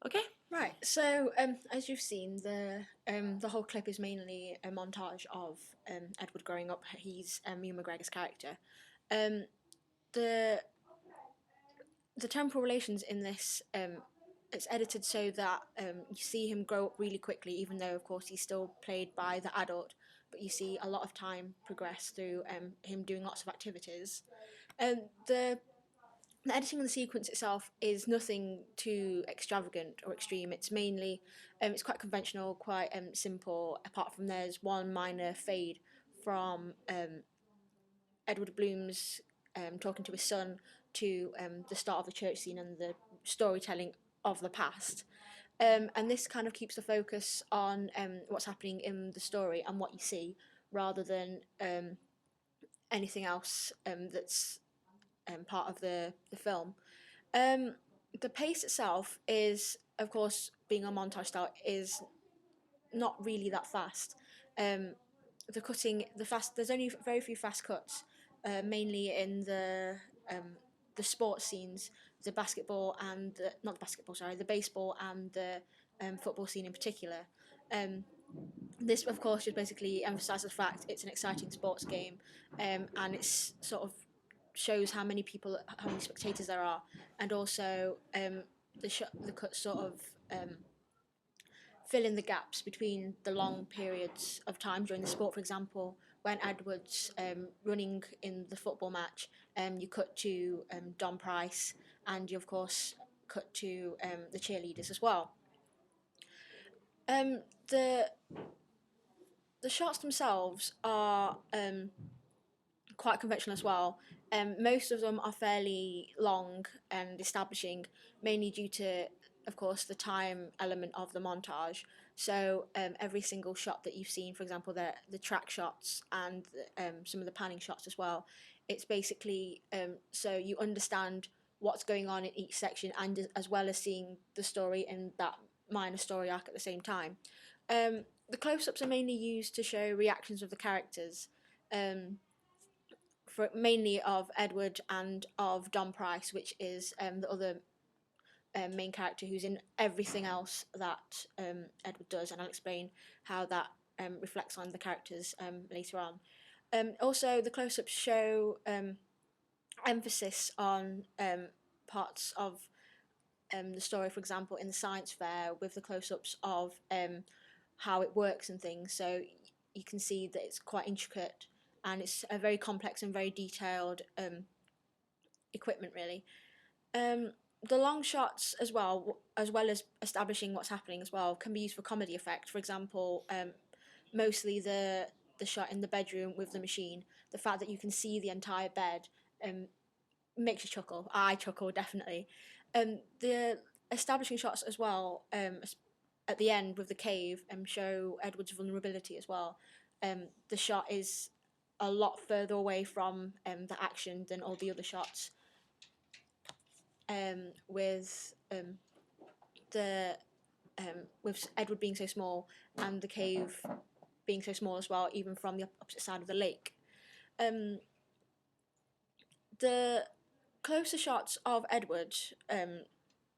Okay. Right. So, as you've seen, the whole clip is mainly a montage of Edward growing up. He's Ewan McGregor's character. Um, the the temporal relations in this it's edited so that you see him grow up really quickly, even though of course he's still played by the adult. But you see a lot of time progress through him doing lots of activities. The editing of the sequence itself is nothing too extravagant or extreme. It's mainly, it's quite conventional, quite simple. Apart from there's one minor fade from Edward Bloom's talking to his son to the start of the church scene and the storytelling of the past. And this kind of keeps the focus on what's happening in the story and what you see, rather than anything else that's part of the film. Um, the pace itself is, of course, being a montage style, is not really that fast. Um, there's only very few fast cuts, mainly in the sports scenes, the basketball and not the basketball, sorry, the baseball and the football scene in particular. Um, this, of course, just basically emphasises the fact it's an exciting sports game, and it's sort of shows how many spectators there are, and also the cuts sort of fill in the gaps between the long periods of time during the sport. For example, when Edwards running in the football match, you cut to Don Price, and you of course cut to the cheerleaders as well. Um, the the shots themselves are quite conventional as well. Most of them are fairly long and establishing, mainly due to, of course, the time element of the montage. So every single shot that you've seen, for example, the track shots and some of the panning shots as well, it's basically so you understand what's going on in each section, and as well as seeing the story in that minor story arc at the same time. The close-ups are mainly used to show reactions of the characters. Um, for mainly of Edward and of Don Price, which is the other main character who's in everything else that Edward does, and I'll explain how that reflects on the characters later on. Also, the close-ups show emphasis on parts of the story, for example, in the science fair, with the close-ups of how it works and things. So you can see that it's quite intricate, and it's a very complex and very detailed equipment, really. Um, the long shots as well as establishing what's happening as well, can be used for comedy effect. For example, mostly the shot in the bedroom with the machine. The fact that you can see the entire bed makes you chuckle. I chuckle definitely. The establishing shots as well, at the end with the cave, show Edward's vulnerability as well. The shot is a lot further away from the action than all the other shots, with the with Edward being so small and the cave being so small as well, even from the opposite side of the lake. Um, the closer shots of Edward,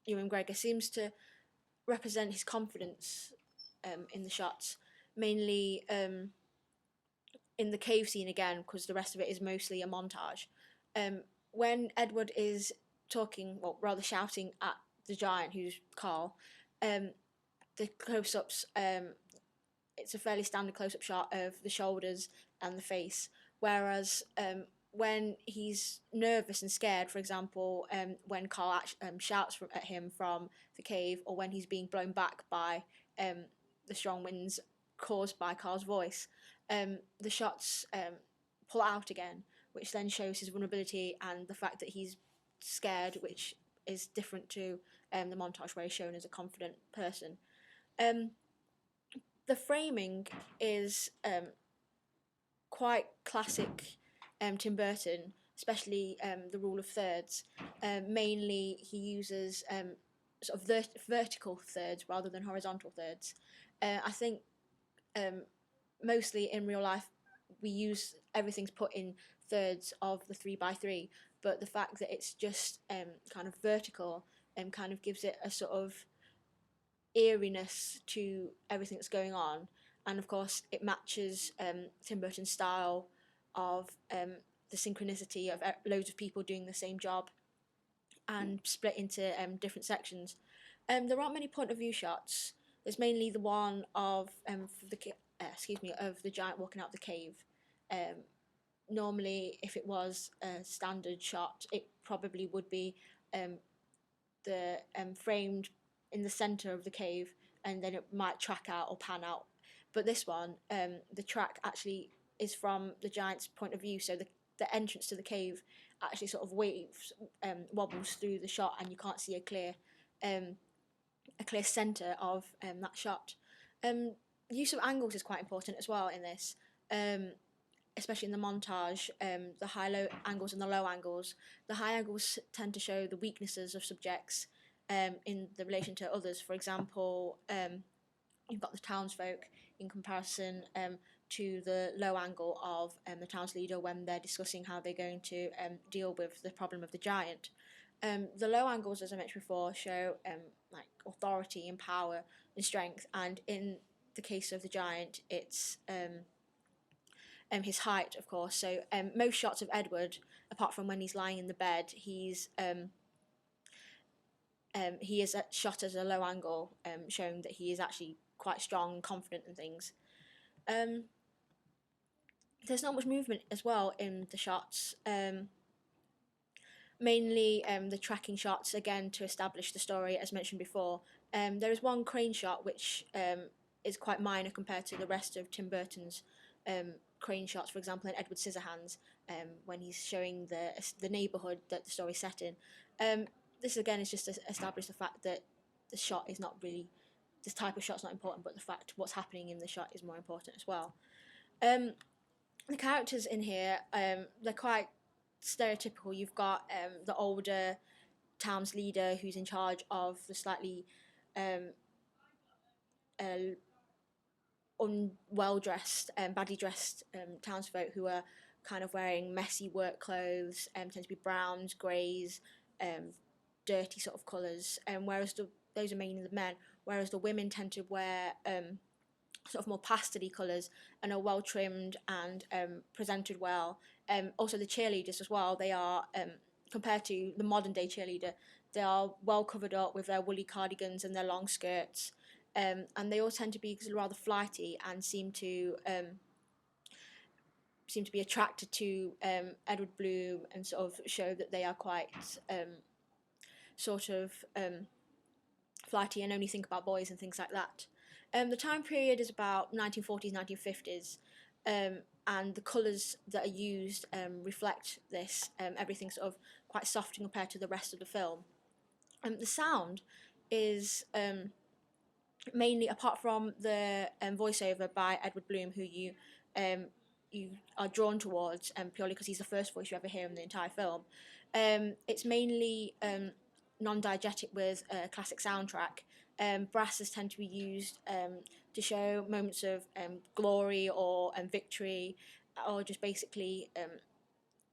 Ewan Gregor, seems to represent his confidence in the shots, mainly in the cave scene again, because the rest of it is mostly a montage. When Edward is talking, well, rather shouting at the giant, who's Carl, um, the close-ups, it's a fairly standard close-up shot of the shoulders and the face, whereas when he's nervous and scared, for example, when Carl shouts at him from the cave, or when he's being blown back by the strong winds caused by Carl's voice, the shots pull out again, which then shows his vulnerability and the fact that he's scared, which is different to the montage where he's shown as a confident person. Um, the framing is quite classic Tim Burton, especially the rule of thirds. Mainly, he uses sort of vertical thirds rather than horizontal thirds. I think um, mostly in real life we use everything's put in thirds of the 3 by 3, but the fact that it's just kind of vertical kind of gives it a sort of eeriness to everything that's going on, and of course it matches Tim Burton's style of the synchronicity of loads of people doing the same job and split into different sections. There aren't many point of view shots. There's mainly the one of of the giant walking out the cave. Um, Normally, if it was a standard shot, it probably would be the framed in the center of the cave, and then it might track out or pan out. But this one, the track actually is from the giant's point of view, so the entrance to the cave actually sort of waves, wobbles through the shot, and you can't see a clear center of that shot. Use of angles is quite important as well in this, especially in the montage. The high-low angles and the low angles. The high angles tend to show the weaknesses of subjects in the relation to others. For example, you've got the townsfolk in comparison to the low angle of the town's leader when they're discussing how they're going to deal with the problem of the giant. The low angles, as I mentioned before, show like authority and power and strength, and in the case of the giant, it's his height, of course. So most shots of Edward, apart from when he's lying in the bed, he is shot as a low angle, showing that he is actually quite strong and confident and things. There's not much movement as well in the shots. Mainly the tracking shots, again, to establish the story, as mentioned before. There is one crane shot which is quite minor compared to the rest of Tim Burton's crane shots, for example, in Edward Scissorhands, when he's showing the neighbourhood that the story's set in. This, again, is just to establish the fact that the shot is not really, this type of shot's not important, but the fact what's happening in the shot is more important as well. The characters in here, they're quite stereotypical. You've got the older town's leader who's in charge of the slightly unwell dressed, badly dressed townsfolk who are kind of wearing messy work clothes, tend to be browns, greys, dirty sort of colours, whereas those are mainly the men, whereas the women tend to wear sort of more pastel-y colours and are well trimmed and presented well. Also the cheerleaders as well, they are, compared to the modern day cheerleader, they are well covered up with their woolly cardigans and their long skirts, and they all tend to be rather flighty and seem to be attracted to Edward Bloom and sort of show that they are quite flighty and only think about boys and things like that. The time period is about 1940s, 1950s, and the colours that are used reflect this. Everything's sort of quite soft compared to the rest of the film. The sound is mainly, apart from the voiceover by Edward Bloom, who you are drawn towards purely because he's the first voice you ever hear in the entire film. It's mainly non-diegetic with a classic soundtrack. Brasses tend to be used to show moments of glory or victory, or just basically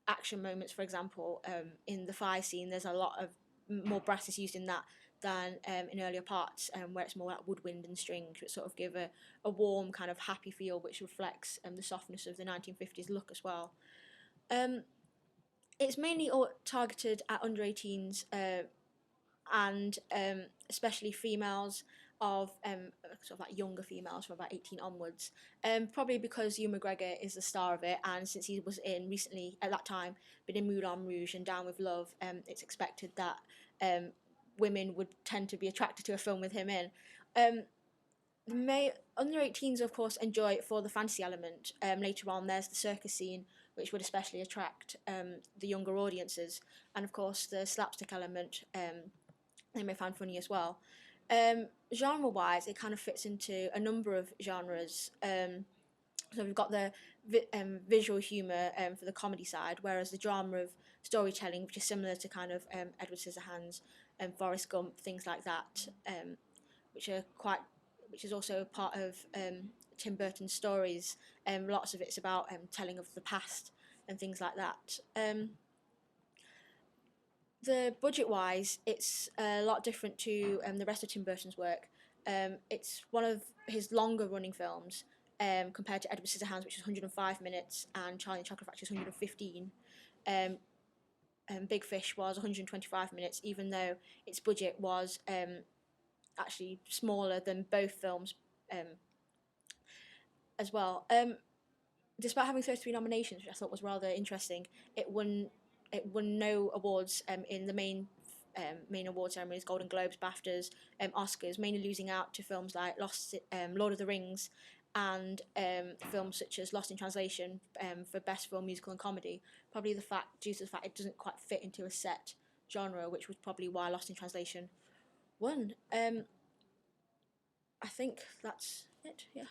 action moments. For example, in the fire scene, there's a lot of more brasses used in that than in earlier parts, where it's more like woodwind and strings, which sort of give a warm kind of happy feel, which reflects the softness of the 1950s look as well. It's mainly targeted at under 18s, and especially females of sort of like younger females from about 18 onwards, probably because Ewan McGregor is the star of it, and since he was in recently at that time been in Moulin Rouge and Down with Love, it's expected that women would tend to be attracted to a film with him in. Under 18s, of course, enjoy it for the fantasy element. Later on, there's the circus scene, which would especially attract the younger audiences, and of course the slapstick element they may find funny as well. Genre-wise, it kind of fits into a number of genres. So we've got the visual humour for the comedy side, whereas the drama of storytelling, which is similar to kind of Edward Scissorhands and Forrest Gump, things like that, which is also part of Tim Burton's stories. Lots of it's about telling of the past and things like that. the budget-wise, it's a lot different to the rest of Tim Burton's work. It's one of his longer-running films compared to Edward Scissorhands, which is 105 minutes, and Charlie and the Chocolate Factory is 115. Um, Big Fish was 125 minutes, even though its budget was actually smaller than both films as well. Despite having 33 nominations, which I thought was rather interesting, it won no awards in the main award ceremonies, Golden Globes, BAFTAs, Oscars, mainly losing out to films like Lord of the Rings, and films such as Lost in Translation for Best Film, Musical and Comedy. Probably due to the fact it doesn't quite fit into a set genre, which was probably why Lost in Translation won. I think that's it. Yeah.